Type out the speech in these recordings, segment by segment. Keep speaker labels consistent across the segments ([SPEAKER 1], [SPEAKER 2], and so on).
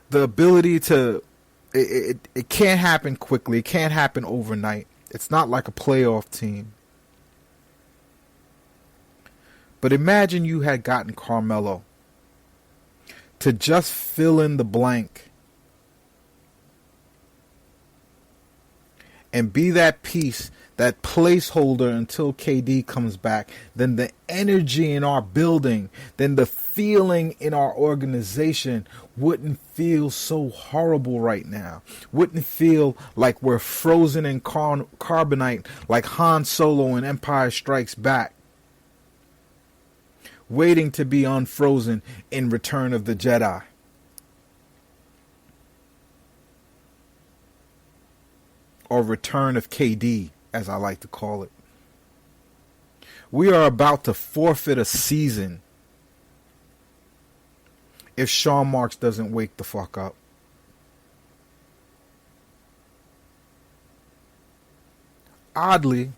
[SPEAKER 1] the ability to it can't happen quickly. It can't happen overnight. It's not like a playoff team. But imagine you had gotten Carmelo to just fill in the blank and be that piece, that placeholder until KD comes back. Then the energy in our building, then the feeling in our organization wouldn't feel so horrible right now. Wouldn't feel like we're frozen in carbonite like Han Solo in Empire Strikes Back, waiting to be unfrozen in Return of the Jedi. Or Return of KD, as I like to call it. We are about to forfeit a season if Sean Marks doesn't wake the fuck up. Oddly,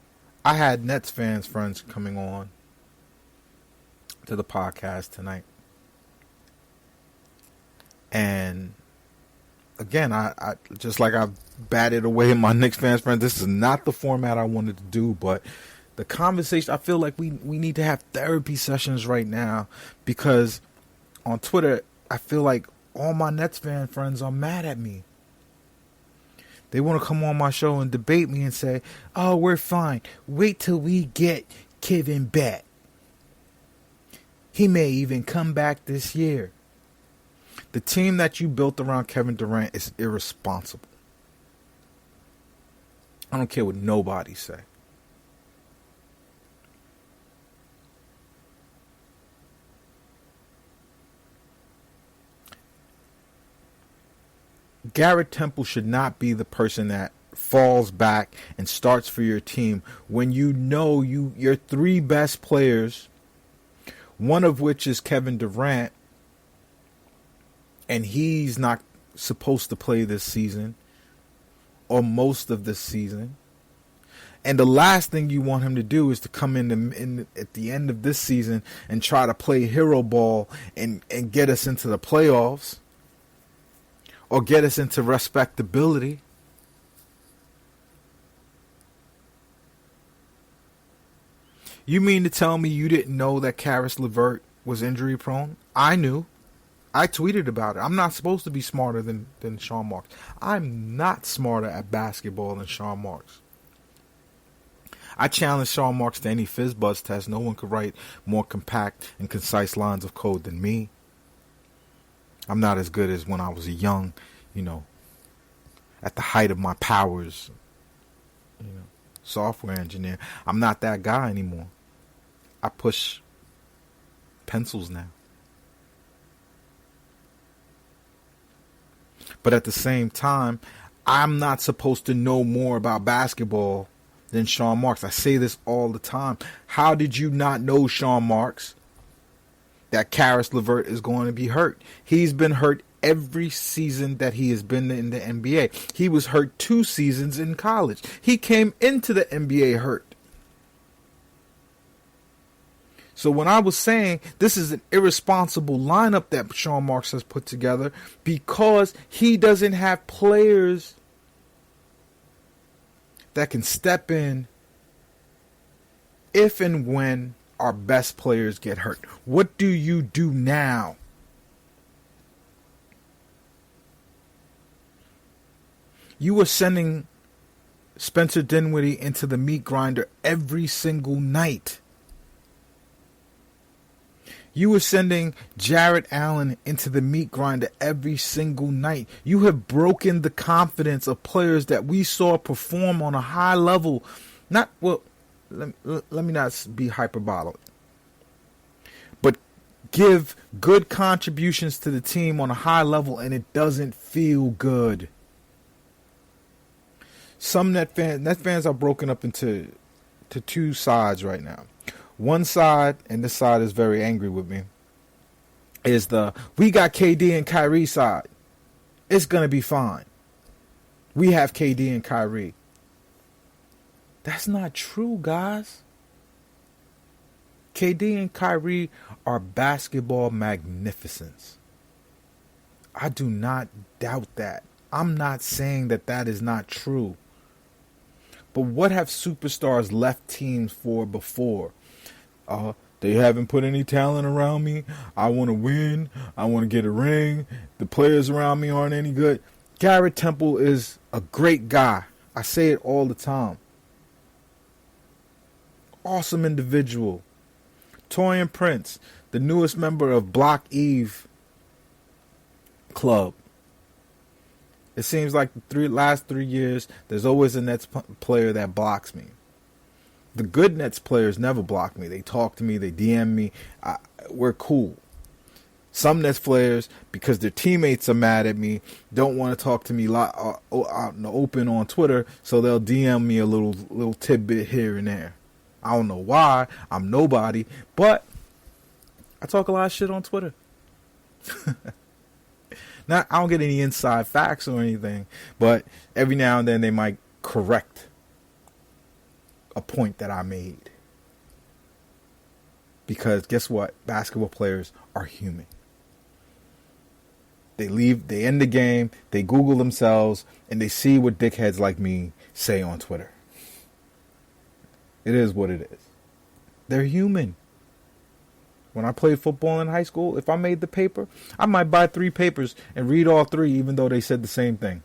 [SPEAKER 1] I had Nets friends coming on to the podcast tonight. And again, I just like I've batted away my Knicks fans friends, this is not the format I wanted to do, but the conversation, I feel like we need to have therapy sessions right now, because on Twitter, I feel like all my Nets fan friends are mad at me. They want to come on my show and debate me and say, oh, we're fine. Wait till we get Kevin back. He may even come back this year. The team that you built around Kevin Durant is irresponsible. I don't care what nobody say. Garrett Temple should not be the person that falls back and starts for your team when you know your three best players, one of which is Kevin Durant, and he's not supposed to play this season or most of this season. And the last thing you want him to do is to come in at the end of this season and try to play hero ball and get us into the playoffs or get us into respectability. You mean to tell me you didn't know that Karis LeVert was injury prone? I knew. I tweeted about it. I'm not supposed to be smarter than Sean Marks. I'm not smarter at basketball than Sean Marks. I challenge Sean Marks to any FizzBuzz test. No one could write more compact and concise lines of code than me. I'm not as good as when I was a young, at the height of my powers, software engineer. I'm not that guy anymore. I push pencils now. But at the same time, I'm not supposed to know more about basketball than Sean Marks. I say this all the time. How did you not know, Sean Marks, that Karis LeVert is going to be hurt? He's been hurt every season that he has been in the NBA. He was hurt 2 seasons in college. He came into the NBA hurt. So when I was saying this is an irresponsible lineup that Sean Marks has put together because he doesn't have players that can step in if and when our best players get hurt. What do you do now? You were sending Spencer Dinwiddie into the meat grinder every single night. You were sending Jarrett Allen into the meat grinder every single night. You have broken the confidence of players that we saw perform on a high level. Let me not be hyperbolic, but give good contributions to the team on a high level, and it doesn't feel good. Some Net fans are broken up into 2 sides right now. One side, and this side is very angry with me, is the we got KD and Kyrie side. It's going to be fine. We have KD and Kyrie. That's not true, guys. KD and Kyrie are basketball magnificence. I do not doubt that. I'm not saying that that is not true. But what have superstars left teams for before? They haven't put any talent around me. I want to win. I want to get a ring. The players around me aren't any good. Garrett Temple is a great guy. I say it all the time. Awesome individual. Taurean Prince, the newest member of Block Eve Club. It seems like the last 3 years, there's always a Nets player that blocks me. The good Nets players never block me. They talk to me. They DM me. We're cool. Some Nets players, because their teammates are mad at me, don't want to talk to me out in the open on Twitter, so they'll DM me a little tidbit here and there. I don't know why. I'm nobody, but I talk a lot of shit on Twitter. Now, I don't get any inside facts or anything, but every now and then they might correct a point that I made. Because guess what? Basketball players are human. They end the game, they Google themselves, and they see what dickheads like me say on Twitter. It is what it is. They're human. When I played football in high school, if I made the paper, I might buy 3 papers and read all 3, even though they said the same thing.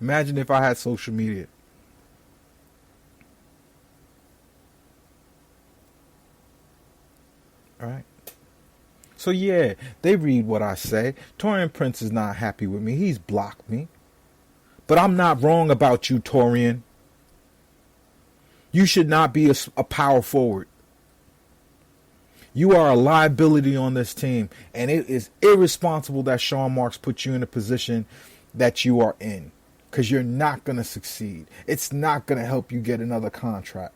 [SPEAKER 1] Imagine if I had social media. All right. So yeah, they read what I say. Taurean Prince is not happy with me. He's blocked me. But I'm not wrong about you, Taurean. You should not be a power forward. You are a liability on this team, and it is irresponsible that Sean Marks put you in a position that you are in, because you're not going to succeed. It's not going to help you get another contract,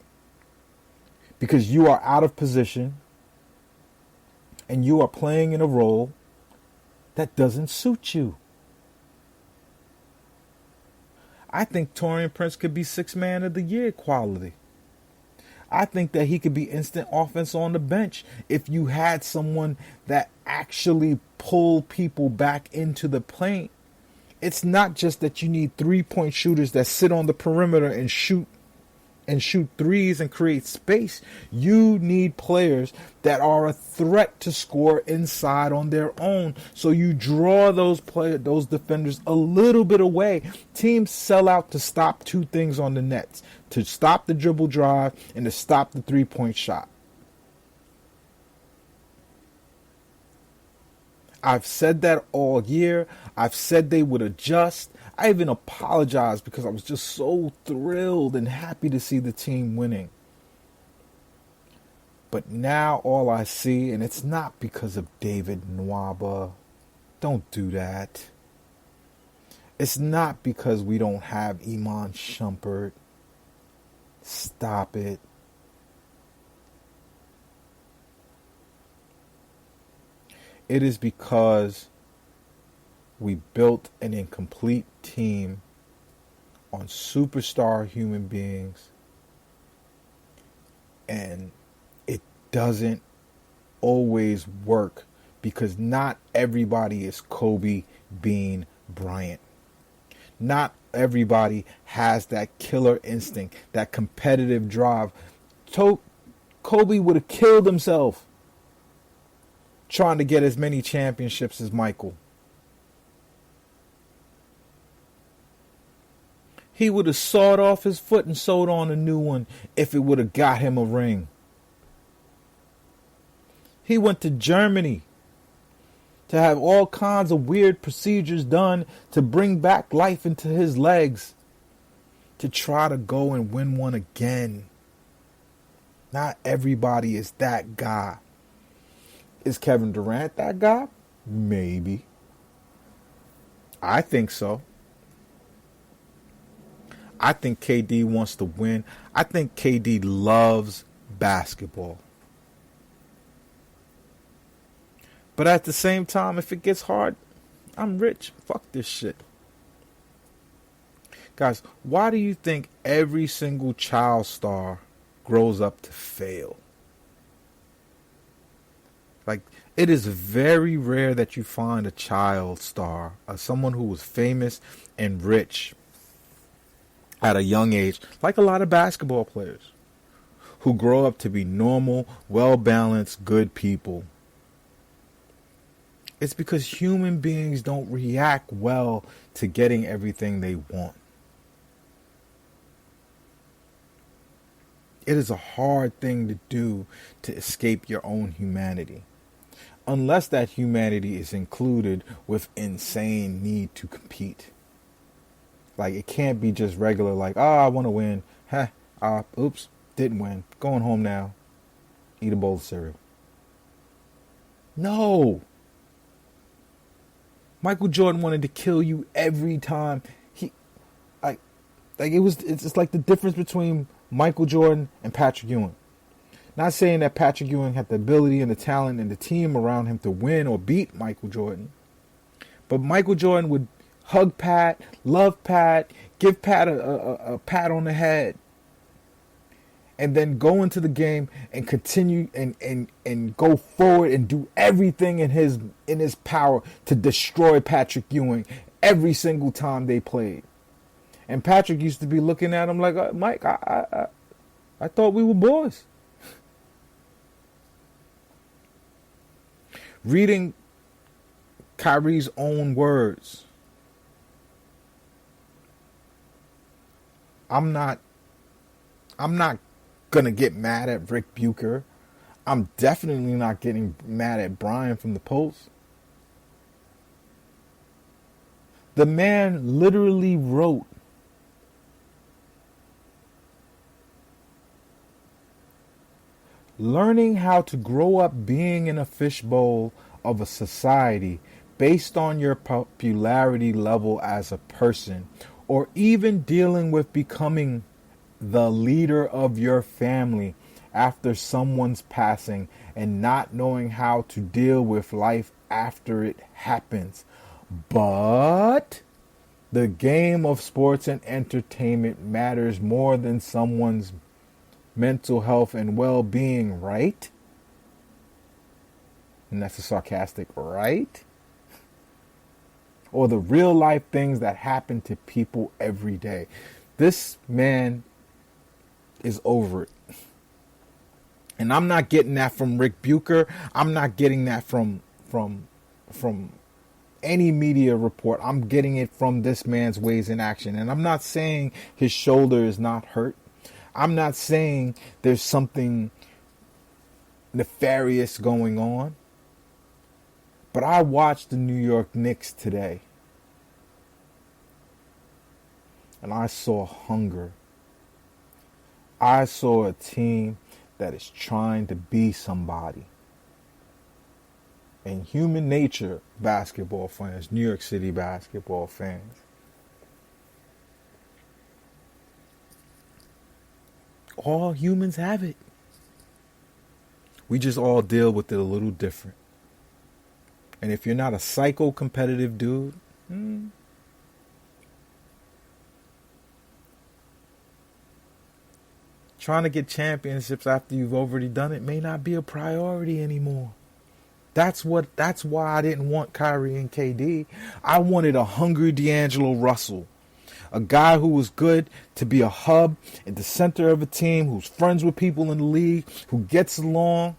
[SPEAKER 1] because you are out of position and you are playing in a role that doesn't suit you. I think Taurean Prince could be 6th man of the year quality. I think that he could be instant offense on the bench if you had someone that actually pulled people back into the paint. It's not just that you need 3-point shooters that sit on the perimeter and shoot threes and create space. You need players that are a threat to score inside on their own. So you draw those defenders a little bit away. Teams sell out to stop 2 things on the Nets: to stop the dribble drive and to stop the 3-point shot. I've said that all year. I've said they would adjust. I even apologized because I was just so thrilled and happy to see the team winning. But now all I see, and it's not because of David Nwaba. Don't do that. It's not because we don't have Iman Shumpert. Stop it. It is because we built an incomplete team on superstar human beings, and it doesn't always work because not everybody is Kobe Bean Bryant. Not everybody has that killer instinct, that competitive drive. Kobe would have killed himself trying to get as many championships as Michael. He would have sawed off his foot and sewed on a new one if it would have got him a ring. He went to Germany to have all kinds of weird procedures done to bring back life into his legs, to try to go and win one again. Not everybody is that guy. Is Kevin Durant that guy? Maybe. I think so. I think KD wants to win. I think KD loves basketball. But at the same time, if it gets hard, I'm rich. Fuck this shit. Guys, why do you think every single child star grows up to fail? Like, It is very rare that you find a child star, someone who was famous and rich at a young age, like a lot of basketball players, who grow up to be normal, well-balanced, good people. It's because human beings don't react well to getting everything they want. It is a hard thing to do to escape your own humanity. Unless that humanity is included with insane need to compete. Like, it can't be just regular, like, I want to win. Oops, didn't win. Going home now. Eat a bowl of cereal. No. Michael Jordan wanted to kill you every time. It's like the difference between Michael Jordan and Patrick Ewing. Not saying that Patrick Ewing had the ability and the talent and the team around him to win or beat Michael Jordan. But Michael Jordan would hug Pat, love Pat, give Pat a pat on the head, and then go into the game and continue and go forward and do everything in his power to destroy Patrick Ewing every single time they played. And Patrick used to be looking at him like, Mike, I thought we were boys. Reading Kyrie's own words, I'm not gonna get mad at Rick Bucher. I'm definitely not getting mad at Brian from the Post. The man literally wrote, learning how to grow up being in a fishbowl of a society based on your popularity level as a person, or even dealing with becoming the leader of your family after someone's passing and not knowing how to deal with life after it happens. But the game of sports and entertainment matters more than someone's mental health and well-being, right? And that's a sarcastic right. Or the real life things that happen to people every day. This man is over it. And I'm not getting that from Rick Bucher. I'm not getting that from any media report. I'm getting it from this man's ways in action. And I'm not saying his shoulder is not hurt. I'm not saying there's something nefarious going on. But I watched the New York Knicks today. And I saw hunger. I saw a team that is trying to be somebody. And human nature, basketball fans, New York City basketball fans, all humans have it. We just all deal with it a little different. And if you're not a psycho competitive dude, trying to get championships after you've already done it may not be a priority anymore. That's why I didn't want Kyrie and KD. I wanted a hungry D'Angelo Russell. A guy who was good to be a hub at the center of a team, who's friends with people in the league, who gets along,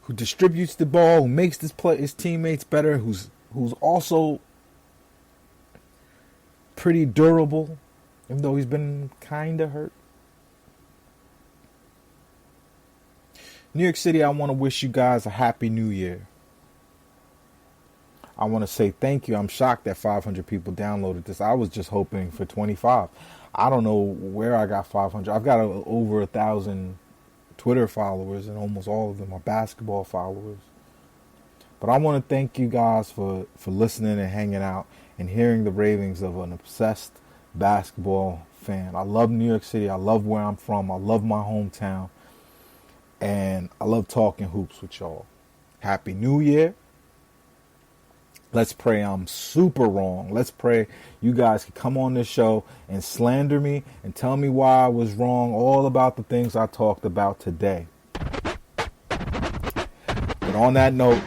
[SPEAKER 1] who distributes the ball, who makes his teammates better, who's also pretty durable, even though he's been kind of hurt. New York City, I want to wish you guys a happy new year. I want to say thank you. I'm shocked that 500 people downloaded this. I was just hoping for 25. I don't know where I got 500. I've got over 1,000 Twitter followers, and almost all of them are basketball followers. But I want to thank you guys for listening and hanging out and hearing the ravings of an obsessed basketball fan. I love New York City. I love where I'm from. I love my hometown. And I love talking hoops with y'all. Happy New Year. Let's pray I'm super wrong. Let's pray you guys can come on this show and slander me and tell me why I was wrong all about the things I talked about today. But on that note,